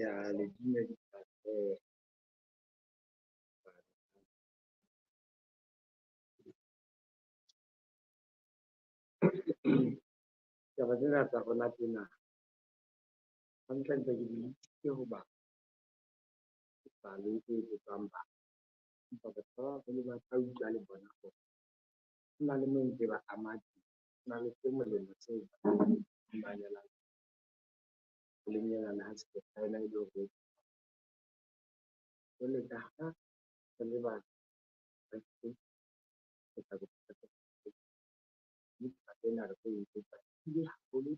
Ya legime di caffè, taba tsena tsa rona tsena hantlentle ke di ke ho ba palo e etsetswang bana empa batho ba baholo ba tla utlwa le bona hore ho na le moo ntse ba amati ho na le se molemo seo ba nyalang ho lenyalana ha se faena e le hore jwale ka ha re le ba re tla bothata mme ena re tlo e etsa ebile haholo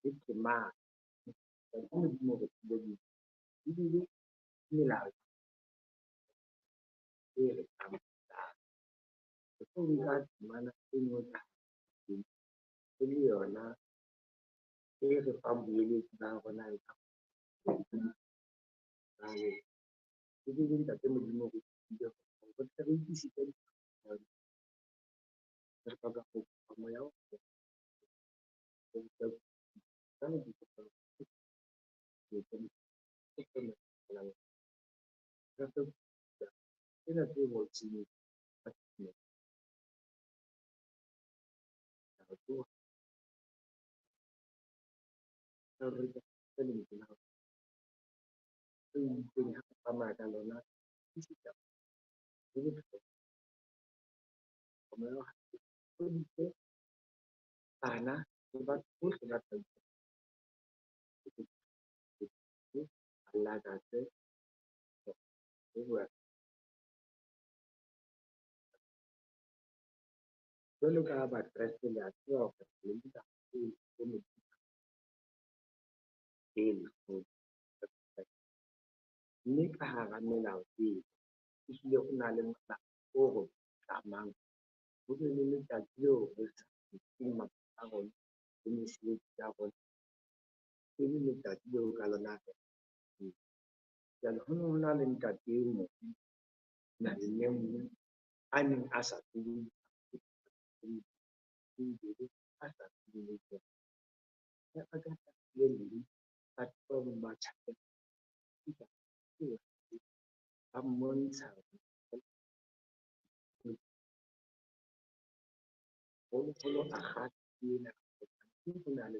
le temang ka modimo re tsile di ebile melao e re tsamayang re tlo nka temana e nngwe ka e le yona e re fang boeletsi ba rona e ka ebile ntate modimo re tsile re tle re utlwisise re hloka ho moya o tsena tse ngotsweng ka tsamaya ka lona bana le batho bohle ba lakatse ho bua jwalo ka Bakreste le a tseba hore le nka mme ka hara melao eo ehlile ho na le molao o re tlamang ho be le letsatsi leo re sa maphelo a rona le mesebetsi ya rona e le letsatsi leo ka lona jwale ho ne ho na le ntate e mong na le nngwe a neng a sa tsebe a sa tsebe ya ka le leng batho ba bang ba tjhabela ba mmontsha holo a kgathile ho na le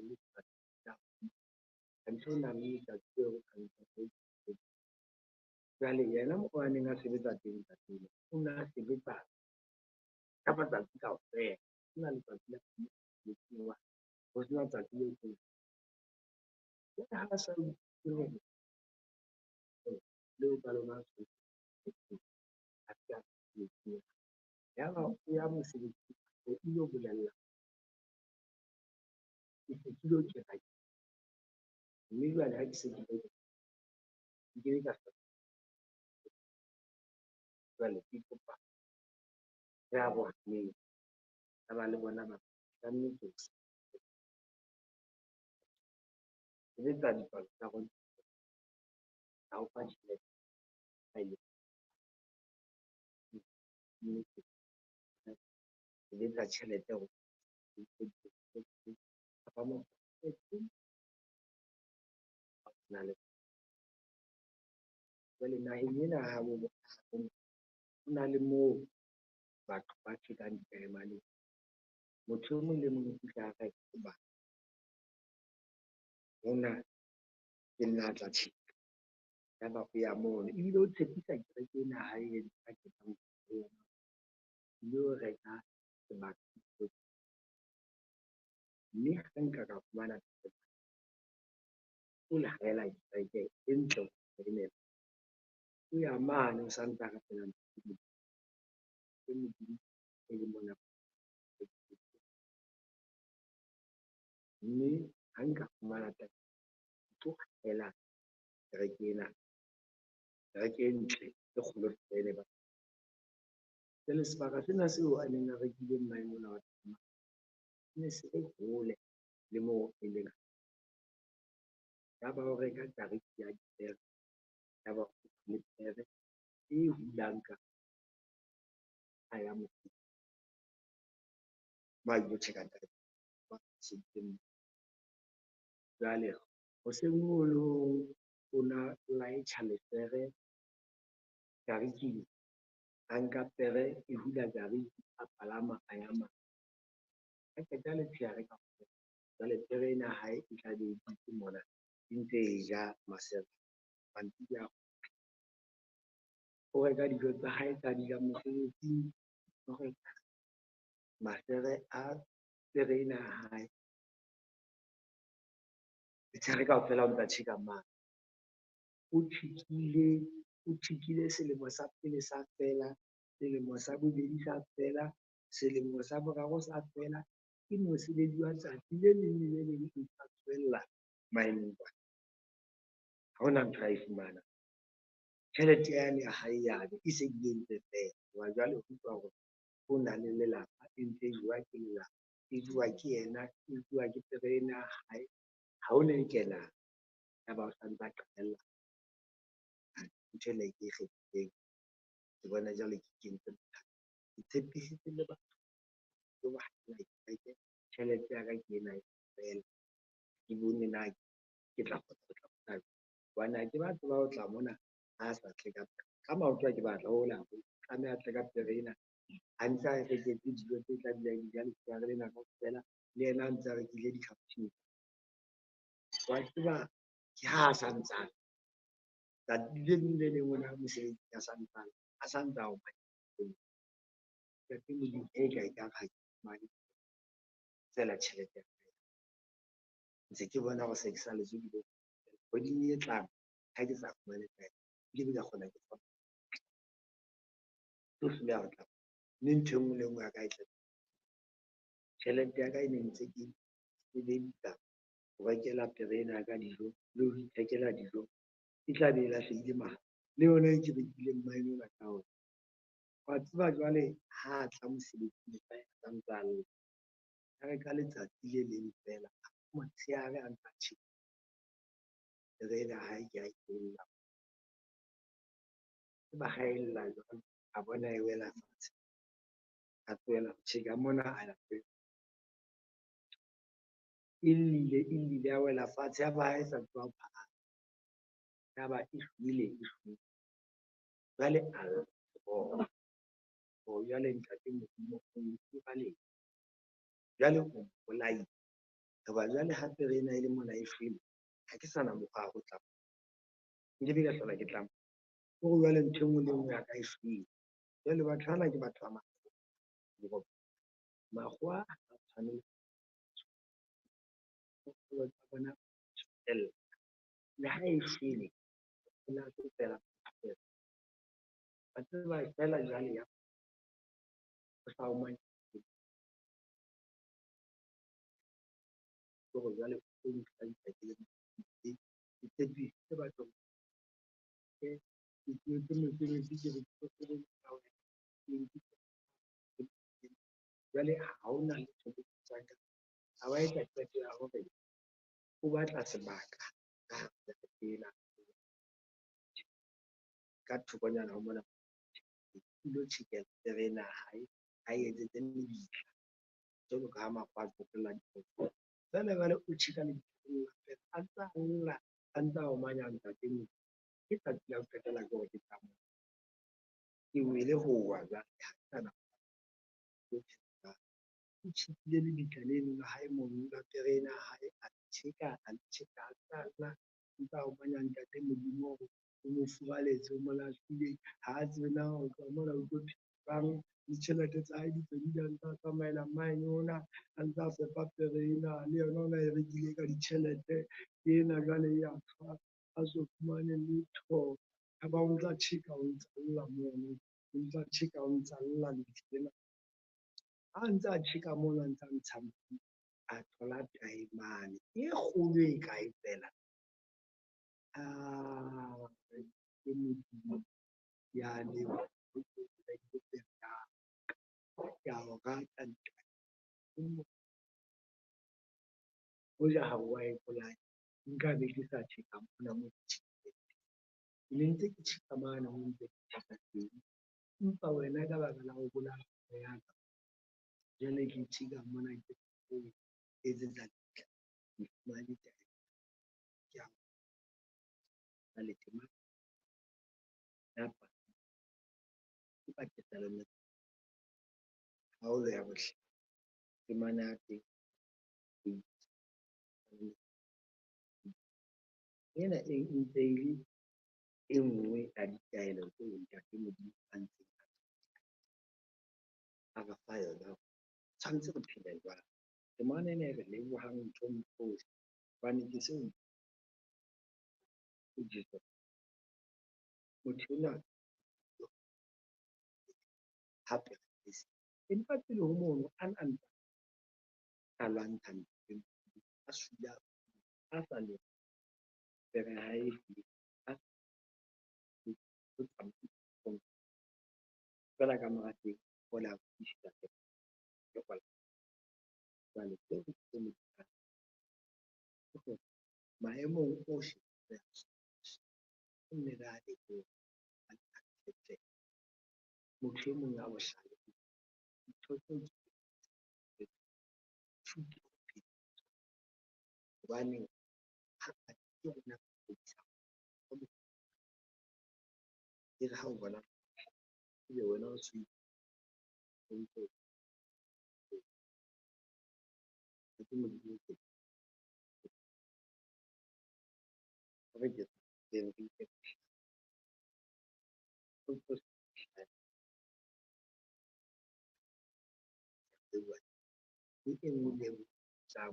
ntho na le letsatsi eo jwale yena mokgwa a neng a sebetsa teng ka tsela o ne a sebetsa ka matsatsi kaofela ho na letsatsi la ho sena tsatsi leo ha sa leo ka lona ya ba o ya mosebetsi o ilo bolella ke kilo tjena mme jwale ha ke se ke ka jwale ke kopa re a boneng ba ba le bona ba ka nnete sebetsa dipalo tsa rona ha o fa tjhelete ha ile sebetsa tjhelete ho kapa mo na le jwale naheng ena ha ho na le moo batho ba fetang dipelemaneng motho e mong le mong o fihla a ka ba hona ke nna tla tjheka ya ba ho ya moo ebile o tshepisa kereke ena ha e ka ke ile ho reka sebaka mme ha nka ka fumana o le haela kereke e ntle o ya mane o santsa ka pela mona mme ha nka fumana tlo haela kereke ena kereke e ntle e kgolo fela ba le sebaka sena seo a neng a rekile maemong a ne se hole le moo e leng ya ba o reka karete ya dipere ya ba le pere e hulang ka a ya mo ba ilo check-a jwale hoseng mono o na laetjha lefere kariking a nka pere e hula kariki a palama a ya mane a qeta letshehare kaofela jwale pere ena hae e tla be e dutse mona e ntse e ja masera mantsibuya o reka dijo tsa hae tsa di ja mosebetsing o reka masere a pere ena ya hae letshehare kaofela o ntsa tjheka mane o tjhekile selemo sa pele sa fela, selemo sa bobedi sa fela, selemo sa boraro sa fela, ke mosebetsi wa tsatsi le leng le le leng o tla tswella maemong kwana ha hona ntho a e fumana tjhelete yane ya hae yane e se e entse fela hoba jwale ho utlwa hore ho na le lelapa e ntse e jowa ke lelapa e jowa ke yena e jowa ke pere ena ya hae ha o ne kena ya ba o santse a qetella ntho ena ke e kgethileng ke bona jwale ke kentse bothata ke tshepisitse le batho ke ba ke tjhelete ya ka ke ena fela ke bone na ke tla kgona ho tla mona hobane ha ke batho ba ho tla mona ha sa tle ka maoto a ke batla ho la tlameha tle ka pere ena a ntse a reketse dijo tse tla dula di ja letshehare lena kaofela le yena a ntse a rekile di-captain wa tseba ke ha a sa ntsane tsatsi le leng le leng o na mosebetsi a sa ntsane a sa ntsa o ke modimo e ka e kang ha ke mane tsela tjhelete ntse ke bona hore se ke sa letswe dilo kgweding e tlang ha ke sa fumane kae ke be ka kgona ke tlo hloleha ho tla mme ntho e nngwe le nngwe ya ka e tla tjhelete ya ka e ne ntse ke sebedisa ho rekela pere ena ya ka dijo le ho ithekela dijo e tla be e lahlehile mahala le yona e ke rekileng maeno ka ona wa tseba jwale ha a tla mosebetsing fa a ntse a lla a reka letsatsi le leng fela motshehare a ntsa tjheka pere ena hae ke a kella e ba haella jwale a bona e wela fatshe a tlohela ho tjheka mona a ya e llile a wela fatshe ya ba ha e sa tloha phahama ya ba e shwele jwale a jwale ntate Modimo o ntebaletse jwale o mpolaile hoba jwale ha pere ena e le mona e shwele ha ke sana mokgwa ho tla nke be ka hlola ke tlama o re jwale ntho e nngwe le nngwe ya ka e shwele jwale batho hana ke batho ba makgowa a tshwanela tsa bona fela le ha e shwele o na tlo fela ba tseba fela jwale ya o sa o mang hore jwale o ntshantsa ke le tse batho ke etse mosebetsi ke re jwale ha hona le tsaka ha wa etsa qeto ya hore o batla sebaka ka thokonyana ho mona ilo tjhekela terena hae a etsetse mebitla jwalo ka ha makgwa a tsotella diphoofolo jwale o tjheka lebitla fela a ntsa lla a ntsa o manya ntate moo ke tsatsi la ho qetela ke hore ke tsamaya ke wele ho wa jwale ha ke sana o tjhekile lebitla leno la hae mono la terena hae a tjheka a tsalla ntsa o manya ntate Modimo hore o mo furaletse o mo lahlile ha a tsebe na o tloha mona o tlo bang ditjhelete tsa hae di tswedi di ntsa tsamaela mane ona a ntsa fepa pere ena le yona ona e rekile ka ditjhelete ena jwale ya fa a so fumane letho ha ba o ntsa tjheka o ntsalla mono o ntsa tjheka o ntsalla letho ha ntse a tjheka mona ntsa ntsha a thola taemane e kgolo e kae fela ke Modimo ya le ya o rata hoja ha wa e polaya nka be ke sa tjheka mona mo ke ne ntse ke tjheka mane ho ntse ke tjheka teng empa wena ka baka la ho bolaya ya ka jwale ke tjheka mona ke etsetsa ke fumane tayo ke a na le temana ya papa ke paketelano ha o ya bohle temana ya teng ena e ntse e le e nngwe ya ditaelo tseo ntate Modimo a ntseng a re fa yona tshwanetse re phele jwang temana ena e re lebohang nthong tsohle hobane ke seo o Jesu motho enwa hape empa pele ho mono a na ntse a lwantshana a suya a sa le pere ha e a ho tsamaya fela ka mora teng ho la fihla ke kwala jwale tseo ke mo maemong ohle o nne le a le motho e mong a bohlale ntho tseo hobane ha ke rona e re ha o bona ebe wena o se ntse ke mo di ke re ke teng ke o ke nngwe le tsa